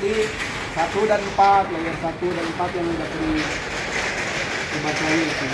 seperti 1 dan 4, layer 1 dan 4 yang udah kering. Bacanya itu.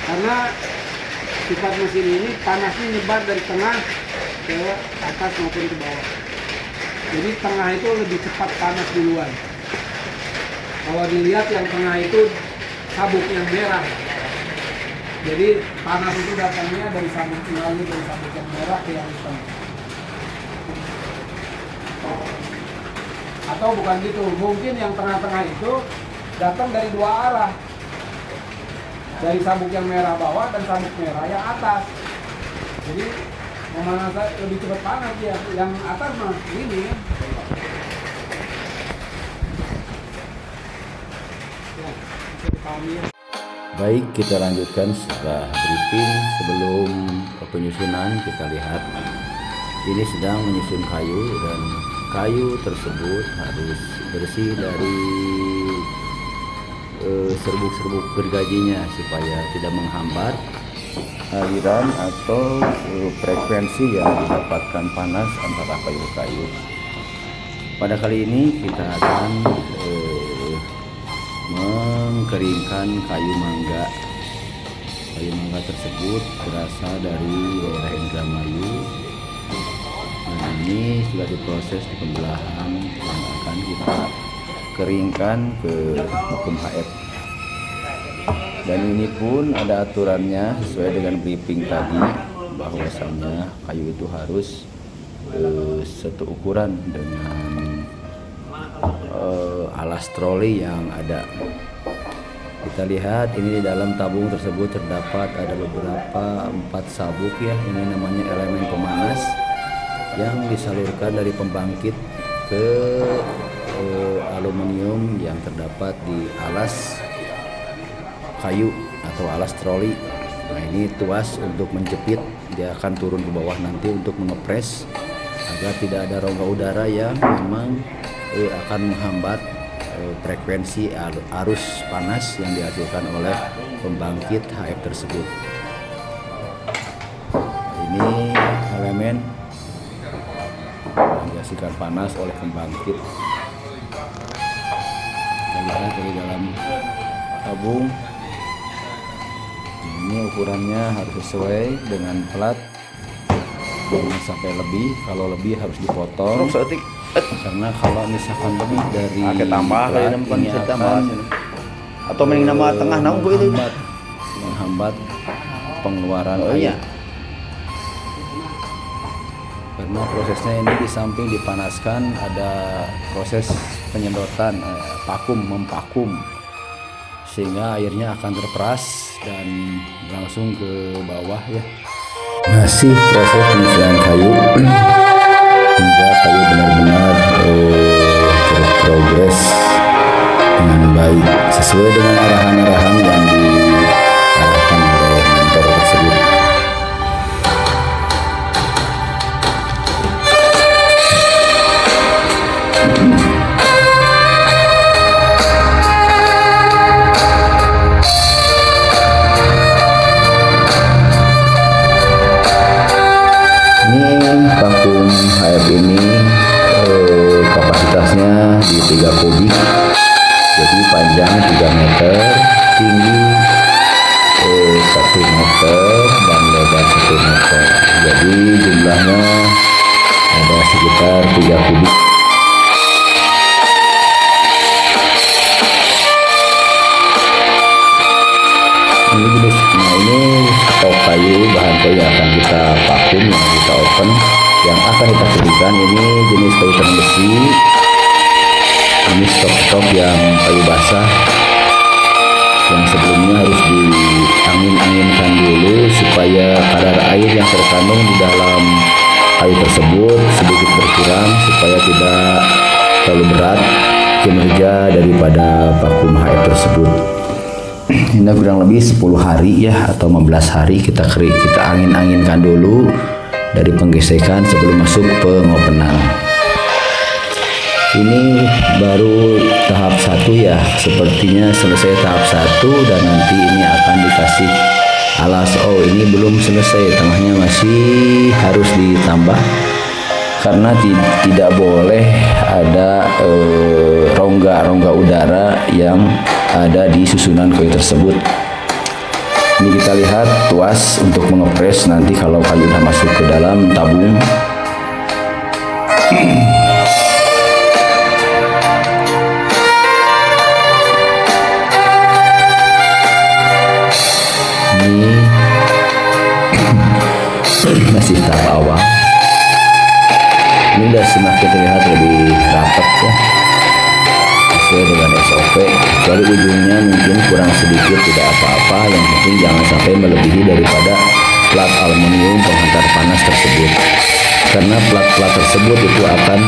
Karena sifat mesin ini panasnya nyebar dari tengah ke atas maupun ke bawah. Jadi tengah itu lebih cepat panas duluan. Kalau dilihat yang tengah itu sabuk yang merah. Jadi panas itu datangnya dari sabuk melalui dari sabuk yang merah ke yang hitam. Atau bukan gitu, mungkin yang tengah-tengah itu datang dari 2 arah. Dari sabuk yang merah bawah dan sabuk merah yang atas. Jadi yang mana lebih cepat panas ya, yang atas mah ini. Ya, bisa dipahami ya. Baik, kita lanjutkan setelah briefing. Sebelum penyusunan kita lihat ini sedang menyusun kayu, dan kayu tersebut harus bersih dari serbuk-serbuk gergajinya supaya tidak menghambat aliran atau frekuensi yang didapatkan panas antara kayu-kayu. Pada kali ini kita akan mengkeringkan kayu mangga. Kayu mangga tersebut berasal dari daerah Indramayu. Nah, ini sudah diproses di pembelahan yang akan kita keringkan ke vakum HF. Dan ini pun ada aturannya sesuai dengan briefing tadi, bahwasannya kayu itu harus satu ukuran dengan alas troli yang ada. Kita lihat ini di dalam tabung tersebut terdapat ada beberapa 4 sabuk ya. Ini namanya elemen pemanas yang disalurkan dari pembangkit ke aluminium yang terdapat di alas kayu atau alas troli. Nah, ini tuas untuk menjepit, dia akan turun ke bawah nanti untuk mengepres agar tidak ada rongga udara yang memang akan menghambat frekuensi arus panas yang dihasilkan oleh pembangkit HF tersebut. Ini elemen yang dihasilkan panas oleh pembangkit. Kita lihat dari dalam tabung. Ini ukurannya harus sesuai dengan plat, jangan sampai lebih. Kalau lebih harus dipotong, karena kalau misalkan lebih dari tambah plat, ini akan atau mending nama tengah nang itu menghambat pengeluaran iya. air. Karena prosesnya ini di samping dipanaskan ada proses penyedotan, mempakum, sehingga airnya akan terperas dan langsung ke bawah ya. Masih proses penyusunan kayu hingga kayu benar-benar berprogres dengan baik sesuai dengan arahan-arahan yang diarahkan oleh mentor tersebut. Vakum HF ini kapasitasnya di 3 kubik, jadi panjang 3 meter, tinggi 1 meter, dan lebar 1 meter. Jadi jumlahnya ada sekitar 3 kubik. Ini jenis, ini stok kayu, bahan kayu yang akan kita vakum, yang kita open, yang akan kita keringkan. Ini jenis kayu tenun besi. Ini stok-stok yang kayu basah yang sebelumnya harus diangin-anginkan dulu supaya kadar air yang terkandung di dalam kayu tersebut sedikit berkurang, supaya tidak terlalu berat kinerja daripada vakum HF tersebut. Ini kurang lebih 10 hari ya, atau 15 hari kita angin-anginkan dulu dari penggesekan sebelum masuk pengopenan. Ini baru tahap 1 ya, sepertinya selesai tahap 1 dan nanti ini akan dikasih alas. Oh, ini belum selesai, tengahnya masih harus ditambah karena tidak boleh ada rongga-rongga udara yang ada di susunan kayu tersebut. Ini kita lihat tuas untuk mengepres nanti kalau kayu udah masuk ke dalam tabung. Ini masih tahap awal. Ini udah semakin terlihat lebih rapat ya, sesuai dengan SOP, kecuali ujungnya mungkin kurang sedikit tidak apa-apa, yang penting jangan sampai melebihi daripada plat aluminium penghantar panas tersebut, karena plat-plat tersebut itu akan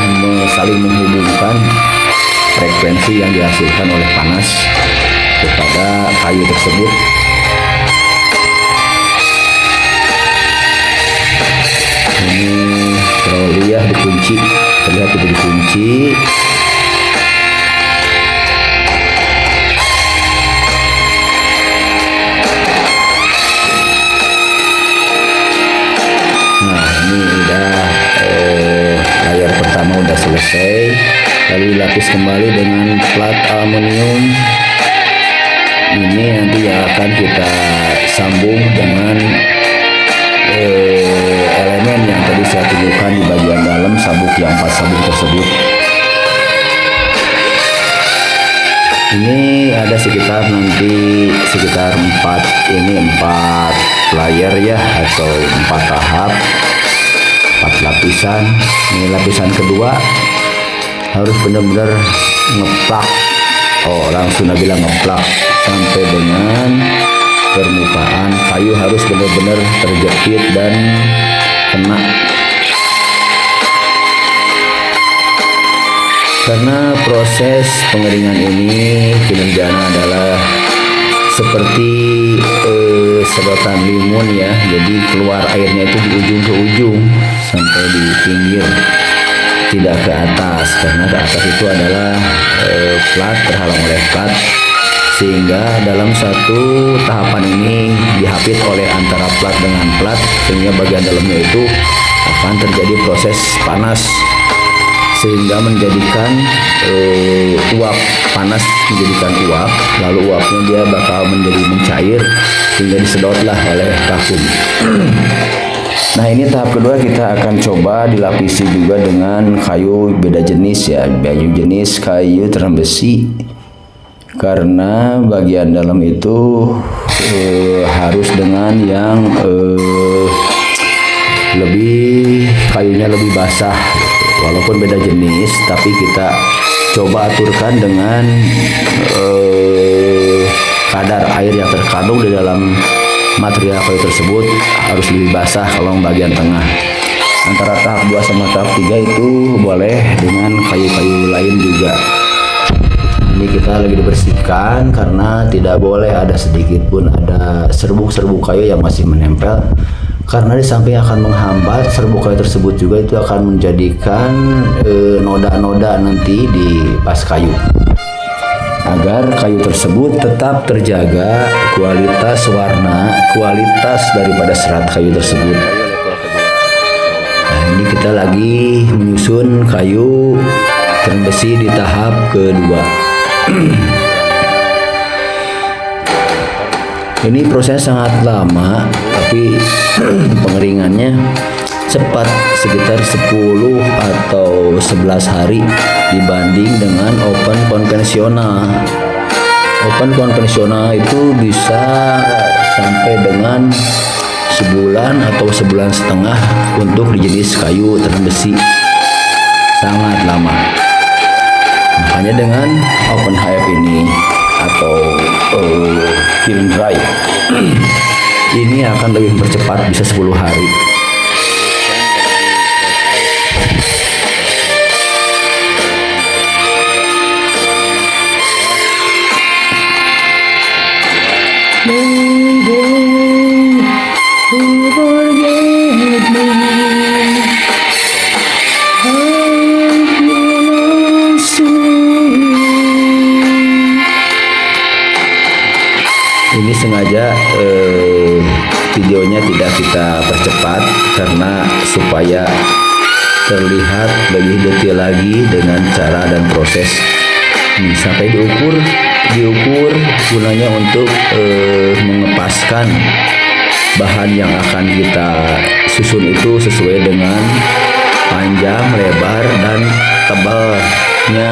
saling menghubungkan frekuensi yang dihasilkan oleh panas kepada kayu tersebut. Ini troli ya dikunci, terlihat itu dikunci. Nah ini udah layar pertama udah selesai, lalu dilapis kembali dengan plat aluminium. Ini nanti yang akan kita sambung dengan elemen yang tadi saya tunjukkan di bagian dalam sabuk, yang 4 sabuk tersebut. Ini ada sekitar 4 layer ya, atau 4 tahap, 4 lapisan. Ini lapisan kedua harus benar-benar ngeplak, langsung bilang ngeplak sampai dengan permukaan kayu, harus benar-benar terjepit dan kena, karena proses pengeringan ini kinerjanya adalah seperti sedotan limun ya, jadi keluar airnya itu di ujung ke ujung sampai di pinggir, tidak ke atas, karena ke atas itu adalah plat, terhalang oleh plat, sehingga dalam satu tahapan ini dihapit oleh antara plat dengan plat, sehingga bagian dalamnya itu akan terjadi proses panas, sehingga menjadikan uap panas, menjadikan uap, lalu uapnya dia bakal menjadi mencair hingga disedotlah oleh vakum. Nah ini tahap kedua, kita akan coba dilapisi juga dengan kayu beda jenis ya, jenis kayu tiram besi, karena bagian dalam itu harus dengan yang lebih kayunya lebih basah gitu. Walaupun beda jenis, tapi kita coba aturkan dengan kadar air yang terkandung di dalam material kayu tersebut harus lebih basah kalau bagian tengah. Antara tahap 2 sama tahap 3 itu boleh dengan kayu-kayu lain juga. Ini kita lagi dibersihkan karena tidak boleh ada sedikit pun ada serbuk-serbuk kayu yang masih menempel, karena di samping akan menghambat, serbuk kayu tersebut juga itu akan menjadikan noda-noda nanti di pas kayu, agar kayu tersebut tetap terjaga kualitas warna, kualitas daripada serat kayu tersebut. Nah ini kita lagi menyusun kayu tiram besi di tahap kedua. Ini proses sangat lama, tapi pengeringannya cepat, sekitar 10 atau 11 hari dibanding dengan open konvensional. Open konvensional itu bisa sampai dengan sebulan atau sebulan setengah untuk jenis kayu tiram besi, sangat lama. Makanya dengan open HF ini atau kiln dry ini akan lebih mempercepat, bisa 10 hari. Ini sengaja videonya tidak kita percepat karena supaya terlihat lebih detail lagi dengan cara dan proses ini sampai diukur gunanya untuk mengepaskan bahan yang akan kita susun itu sesuai dengan panjang, lebar, dan tebalnya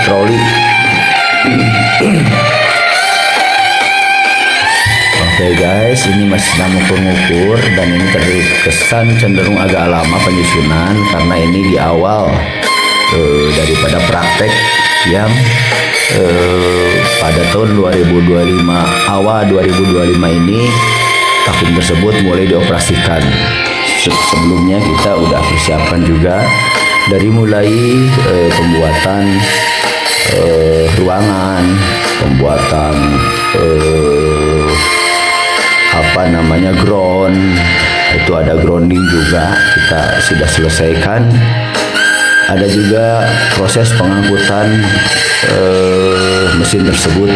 troli. Oke guys, ini masih sedang mengukur dan ini terkesan cenderung agak lama penyusunan karena ini di awal daripada praktek yang pada tahun 2025 awal 2025 ini vakum tersebut mulai dioperasikan. Sebelumnya kita udah persiapkan juga dari mulai pembuatan ruangan, pembuatan ground, itu ada grounding juga kita sudah selesaikan. Ada juga proses pengangkutan mesin tersebut.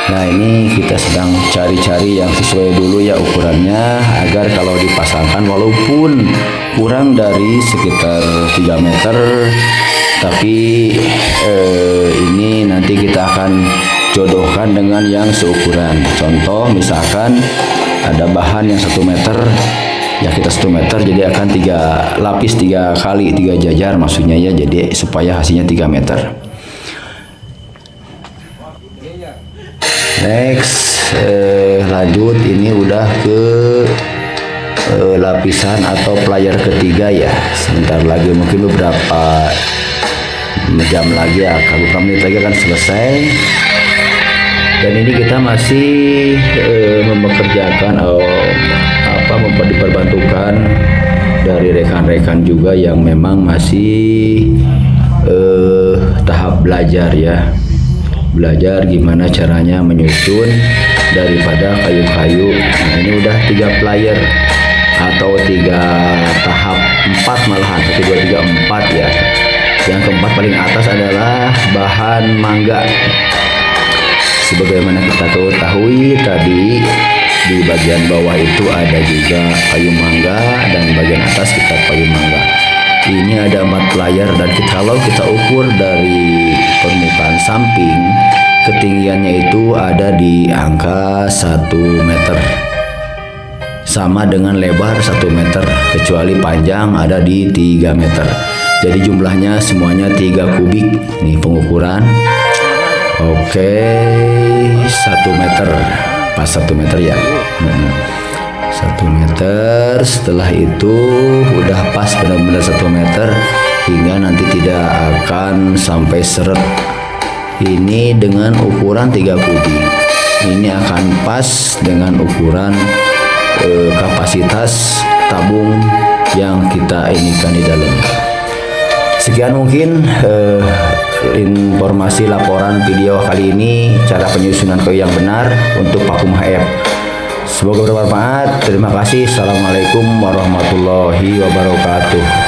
Nah, ini kita sedang cari-cari yang sesuai dulu ya ukurannya, agar kalau dipasangkan walaupun kurang dari sekitar 3 meter, tapi ini nanti kita akan jodohkan dengan yang seukuran. Contoh misalkan ada bahan yang 1 meter, ya kita 1 meter, jadi akan 3 lapis 3 kali 3 jajar maksudnya ya, jadi supaya hasilnya 3 meter. Next, lanjut, ini udah ke lapisan atau player ketiga ya. Sebentar lagi, mungkin beberapa jam lagi ya, beberapa menit lagi akan selesai. Dan ini kita masih mempekerjakan diperbantukan dari rekan-rekan juga yang memang masih tahap belajar ya, belajar gimana caranya menyusun daripada kayu-kayu. Nah, ini udah 3 player atau 3 tahap, 4 malahan, 1, 2, 3, 4 ya. Yang keempat paling atas adalah bahan mangga. Sebagaimana kita ketahui tadi, di bagian bawah itu ada juga kayu mangga dan bagian atas kita kayu mangga. Ini ada 4 player dan kalau kita ukur dari permukaan samping, ketinggiannya itu ada di angka 1 meter. Sama dengan lebar 1 meter, kecuali panjang ada di 3 meter. Jadi jumlahnya semuanya 3 kubik. Ini pengukuran. Oke, 1 meter, pas 1 meter ya. 1 meter, setelah itu udah pas benar-benar 1 meter, hingga nanti tidak akan sampai seret. Ini dengan ukuran 3 kubik. Ini akan pas dengan ukuran kapasitas tabung yang kita inikan di dalam. Sekian mungkin informasi laporan video kali ini, cara penyusunan kayu yang benar untuk vakum HF. Semoga bermanfaat. Terima kasih. Assalamualaikum warahmatullahi wabarakatuh.